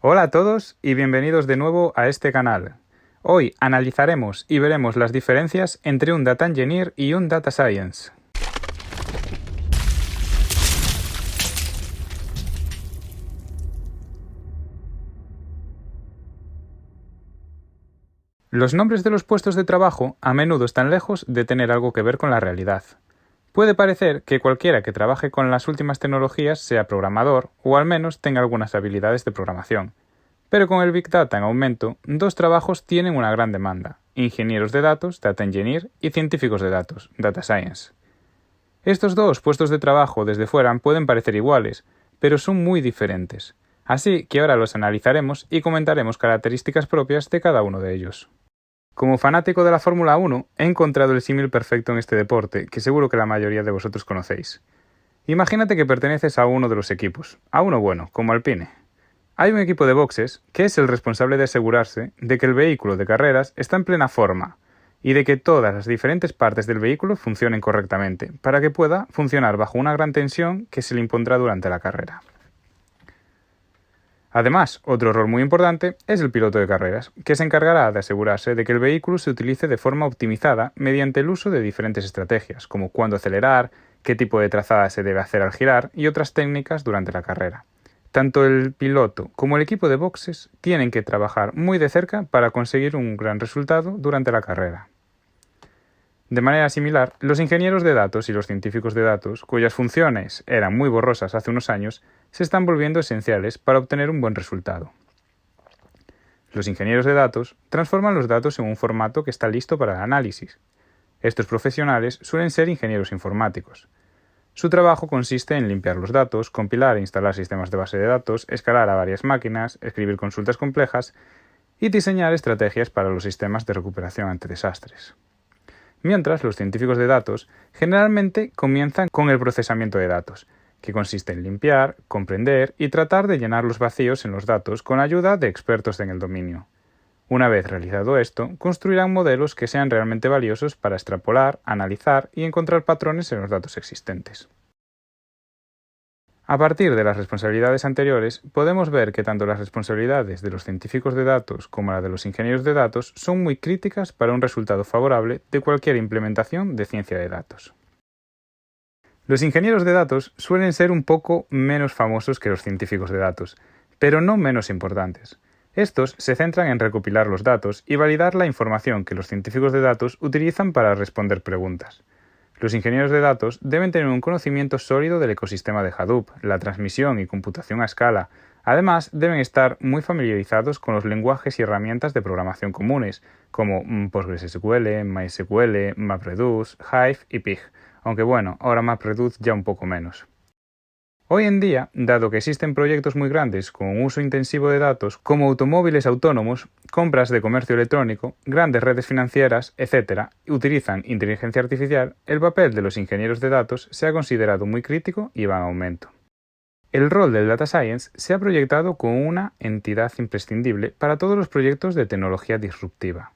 Hola a todos y bienvenidos de nuevo a este canal. Hoy analizaremos y veremos las diferencias entre un Data Engineer y un Data Science. Los nombres de los puestos de trabajo a menudo están lejos de tener algo que ver con la realidad. Puede parecer que cualquiera que trabaje con las últimas tecnologías sea programador o al menos tenga algunas habilidades de programación. Pero con el Big Data en aumento, dos trabajos tienen una gran demanda: ingenieros de datos, Data Engineer, y científicos de datos, Data Science. Estos dos puestos de trabajo desde fuera pueden parecer iguales, pero son muy diferentes. Así que ahora los analizaremos y comentaremos características propias de cada uno de ellos. Como fanático de la Fórmula 1, he encontrado el símil perfecto en este deporte, que seguro que la mayoría de vosotros conocéis. Imagínate que perteneces a uno de los equipos, a uno bueno, como Alpine. Hay un equipo de boxes que es el responsable de asegurarse de que el vehículo de carreras está en plena forma y de que todas las diferentes partes del vehículo funcionen correctamente, para que pueda funcionar bajo una gran tensión que se le impondrá durante la carrera. Además, otro rol muy importante es el piloto de carreras, que se encargará de asegurarse de que el vehículo se utilice de forma optimizada mediante el uso de diferentes estrategias, como cuándo acelerar, qué tipo de trazada se debe hacer al girar y otras técnicas durante la carrera. Tanto el piloto como el equipo de boxes tienen que trabajar muy de cerca para conseguir un gran resultado durante la carrera. De manera similar, los ingenieros de datos y los científicos de datos, cuyas funciones eran muy borrosas hace unos años, se están volviendo esenciales para obtener un buen resultado. Los ingenieros de datos transforman los datos en un formato que está listo para el análisis. Estos profesionales suelen ser ingenieros informáticos. Su trabajo consiste en limpiar los datos, compilar e instalar sistemas de base de datos, escalar a varias máquinas, escribir consultas complejas y diseñar estrategias para los sistemas de recuperación ante desastres. Mientras, los científicos de datos generalmente comienzan con el procesamiento de datos, que consiste en limpiar, comprender y tratar de llenar los vacíos en los datos con ayuda de expertos en el dominio. Una vez realizado esto, construirán modelos que sean realmente valiosos para extrapolar, analizar y encontrar patrones en los datos existentes. A partir de las responsabilidades anteriores, podemos ver que tanto las responsabilidades de los científicos de datos como la de los ingenieros de datos son muy críticas para un resultado favorable de cualquier implementación de ciencia de datos. Los ingenieros de datos suelen ser un poco menos famosos que los científicos de datos, pero no menos importantes. Estos se centran en recopilar los datos y validar la información que los científicos de datos utilizan para responder preguntas. Los ingenieros de datos deben tener un conocimiento sólido del ecosistema de Hadoop, la transmisión y computación a escala. Además, deben estar muy familiarizados con los lenguajes y herramientas de programación comunes, como PostgreSQL, MySQL, MapReduce, Hive y Pig, aunque bueno, ahora MapReduce ya un poco menos. Hoy en día, dado que existen proyectos muy grandes con un uso intensivo de datos, como automóviles autónomos, compras de comercio electrónico, grandes redes financieras, etc., utilizan inteligencia artificial, el papel de los ingenieros de datos se ha considerado muy crítico y va en aumento. El rol del Data Science se ha proyectado como una entidad imprescindible para todos los proyectos de tecnología disruptiva.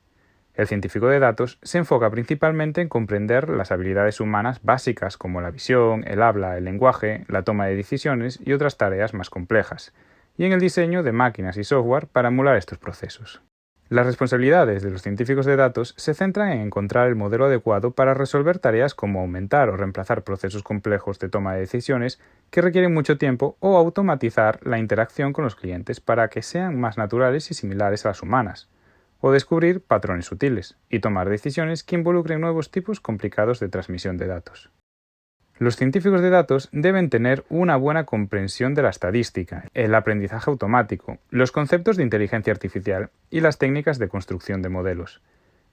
El científico de datos se enfoca principalmente en comprender las habilidades humanas básicas como la visión, el habla, el lenguaje, la toma de decisiones y otras tareas más complejas, y en el diseño de máquinas y software para emular estos procesos. Las responsabilidades de los científicos de datos se centran en encontrar el modelo adecuado para resolver tareas como aumentar o reemplazar procesos complejos de toma de decisiones que requieren mucho tiempo o automatizar la interacción con los clientes para que sean más naturales y similares a las humanas, o descubrir patrones sutiles y tomar decisiones que involucren nuevos tipos complicados de transmisión de datos. Los científicos de datos deben tener una buena comprensión de la estadística, el aprendizaje automático, los conceptos de inteligencia artificial y las técnicas de construcción de modelos.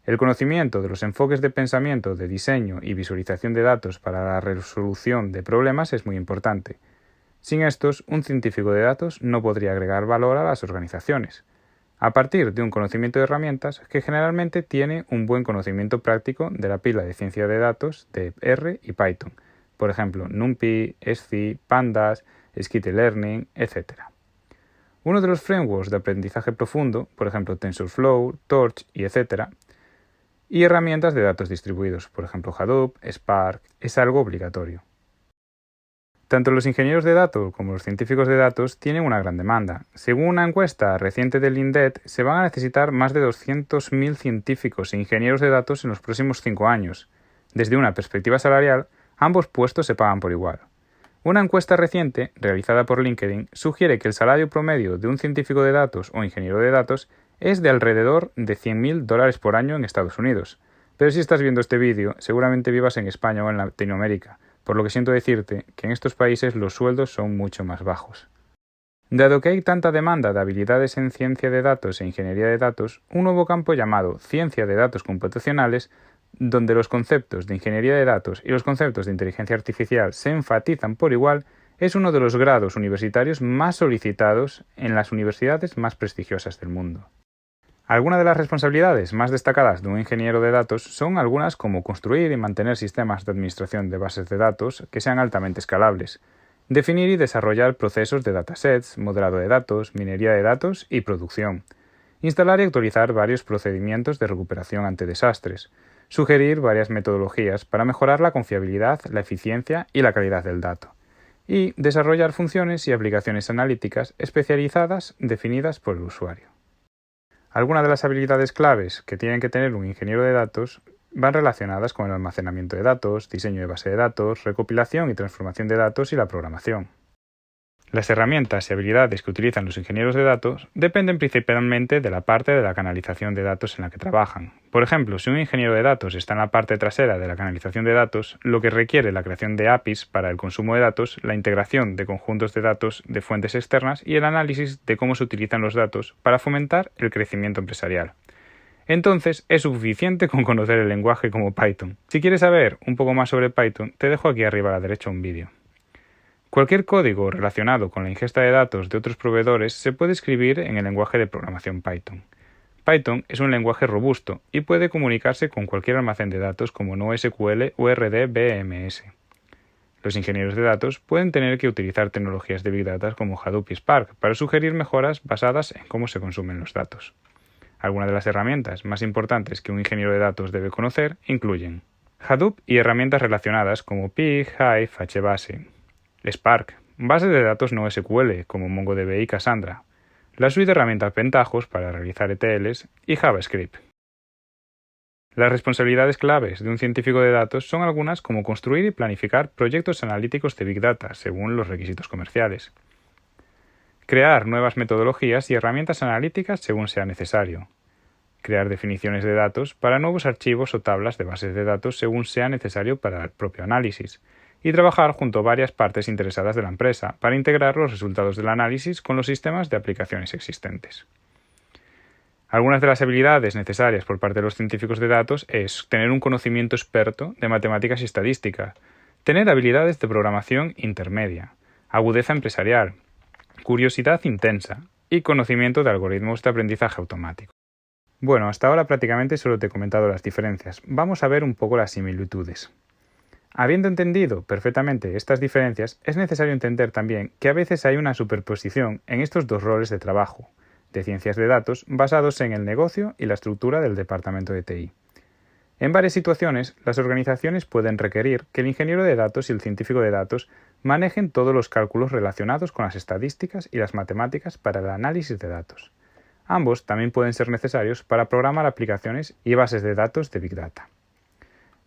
El conocimiento de los enfoques de pensamiento, de diseño y visualización de datos para la resolución de problemas es muy importante. Sin estos, un científico de datos no podría agregar valor a las organizaciones, a partir de un conocimiento de herramientas que generalmente tiene un buen conocimiento práctico de la pila de ciencia de datos de R y Python, por ejemplo NumPy, SCI, Pandas, Scikit-learning, etc. Uno de los frameworks de aprendizaje profundo, por ejemplo TensorFlow, Torch y etc., y herramientas de datos distribuidos, por ejemplo Hadoop, Spark, es algo obligatorio. Tanto los ingenieros de datos como los científicos de datos tienen una gran demanda. Según una encuesta reciente del INDET, se van a necesitar más de 200.000 científicos e ingenieros de datos en los próximos 5 años. Desde una perspectiva salarial, ambos puestos se pagan por igual. Una encuesta reciente, realizada por LinkedIn, sugiere que el salario promedio de un científico de datos o ingeniero de datos es de alrededor de $100.000 por año en Estados Unidos. Pero si estás viendo este vídeo, seguramente vivas en España o en Latinoamérica, por lo que siento decirte que en estos países los sueldos son mucho más bajos. Dado que hay tanta demanda de habilidades en ciencia de datos e ingeniería de datos, un nuevo campo llamado ciencia de datos computacionales, donde los conceptos de ingeniería de datos y los conceptos de inteligencia artificial se enfatizan por igual, es uno de los grados universitarios más solicitados en las universidades más prestigiosas del mundo. Algunas de las responsabilidades más destacadas de un ingeniero de datos son algunas como construir y mantener sistemas de administración de bases de datos que sean altamente escalables, definir y desarrollar procesos de datasets, modelado de datos, minería de datos y producción, instalar y actualizar varios procedimientos de recuperación ante desastres, sugerir varias metodologías para mejorar la confiabilidad, la eficiencia y la calidad del dato, y desarrollar funciones y aplicaciones analíticas especializadas definidas por el usuario. Algunas de las habilidades claves que tienen que tener un ingeniero de datos van relacionadas con el almacenamiento de datos, diseño de base de datos, recopilación y transformación de datos y la programación. Las herramientas y habilidades que utilizan los ingenieros de datos dependen principalmente de la parte de la canalización de datos en la que trabajan. Por ejemplo, si un ingeniero de datos está en la parte trasera de la canalización de datos, lo que requiere la creación de APIs para el consumo de datos, la integración de conjuntos de datos de fuentes externas y el análisis de cómo se utilizan los datos para fomentar el crecimiento empresarial. Entonces, es suficiente con conocer el lenguaje como Python. Si quieres saber un poco más sobre Python, te dejo aquí arriba a la derecha un vídeo. Cualquier código relacionado con la ingesta de datos de otros proveedores se puede escribir en el lenguaje de programación Python. Python es un lenguaje robusto y puede comunicarse con cualquier almacén de datos como NoSQL o RDBMS. Los ingenieros de datos pueden tener que utilizar tecnologías de Big Data como Hadoop y Spark para sugerir mejoras basadas en cómo se consumen los datos. Algunas de las herramientas más importantes que un ingeniero de datos debe conocer incluyen Hadoop y herramientas relacionadas como Pig, Hive, HBase. Spark, bases de datos NoSQL como MongoDB y Cassandra, la suite de herramientas Pentajos para realizar ETLs y JavaScript. Las responsabilidades claves de un científico de datos son algunas como construir y planificar proyectos analíticos de Big Data según los requisitos comerciales, crear nuevas metodologías y herramientas analíticas según sea necesario, crear definiciones de datos para nuevos archivos o tablas de bases de datos según sea necesario para el propio análisis, y trabajar junto a varias partes interesadas de la empresa para integrar los resultados del análisis con los sistemas de aplicaciones existentes. Algunas de las habilidades necesarias por parte de los científicos de datos es tener un conocimiento experto de matemáticas y estadística, tener habilidades de programación intermedia, agudeza empresarial, curiosidad intensa y conocimiento de algoritmos de aprendizaje automático. Bueno, hasta ahora prácticamente solo te he comentado las diferencias. Vamos a ver un poco las similitudes. Habiendo entendido perfectamente estas diferencias, es necesario entender también que a veces hay una superposición en estos dos roles de trabajo, de ciencias de datos, basados en el negocio y la estructura del departamento de TI. En varias situaciones, las organizaciones pueden requerir que el ingeniero de datos y el científico de datos manejen todos los cálculos relacionados con las estadísticas y las matemáticas para el análisis de datos. Ambos también pueden ser necesarios para programar aplicaciones y bases de datos de Big Data.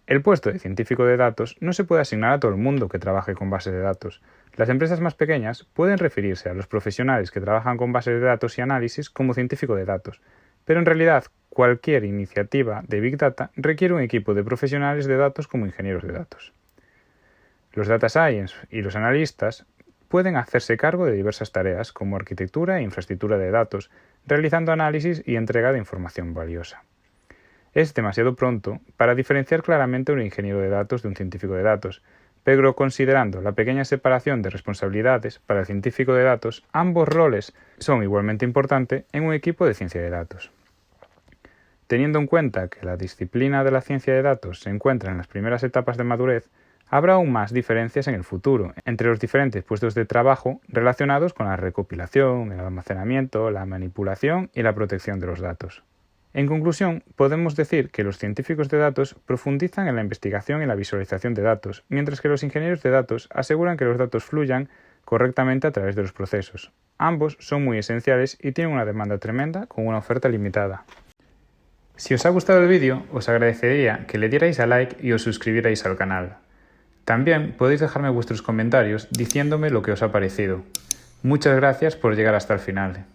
El puesto de científico de datos no se puede asignar a todo el mundo que trabaje con bases de datos. Las empresas más pequeñas pueden referirse a los profesionales que trabajan con bases de datos y análisis como científico de datos, pero en realidad cualquier iniciativa de Big Data requiere un equipo de profesionales de datos como ingenieros de datos. Los data science y los analistas pueden hacerse cargo de diversas tareas como arquitectura e infraestructura de datos, realizando análisis y entrega de información valiosa. Es demasiado pronto para diferenciar claramente un ingeniero de datos de un científico de datos, pero considerando la pequeña separación de responsabilidades para el científico de datos, ambos roles son igualmente importantes en un equipo de ciencia de datos. Teniendo en cuenta que la disciplina de la ciencia de datos se encuentra en las primeras etapas de madurez, habrá aún más diferencias en el futuro entre los diferentes puestos de trabajo relacionados con la recopilación, el almacenamiento, la manipulación y la protección de los datos. En conclusión, podemos decir que los científicos de datos profundizan en la investigación y la visualización de datos, mientras que los ingenieros de datos aseguran que los datos fluyan correctamente a través de los procesos. Ambos son muy esenciales y tienen una demanda tremenda con una oferta limitada. Si os ha gustado el vídeo, os agradecería que le dierais a like y os suscribierais al canal. También podéis dejarme vuestros comentarios diciéndome lo que os ha parecido. Muchas gracias por llegar hasta el final.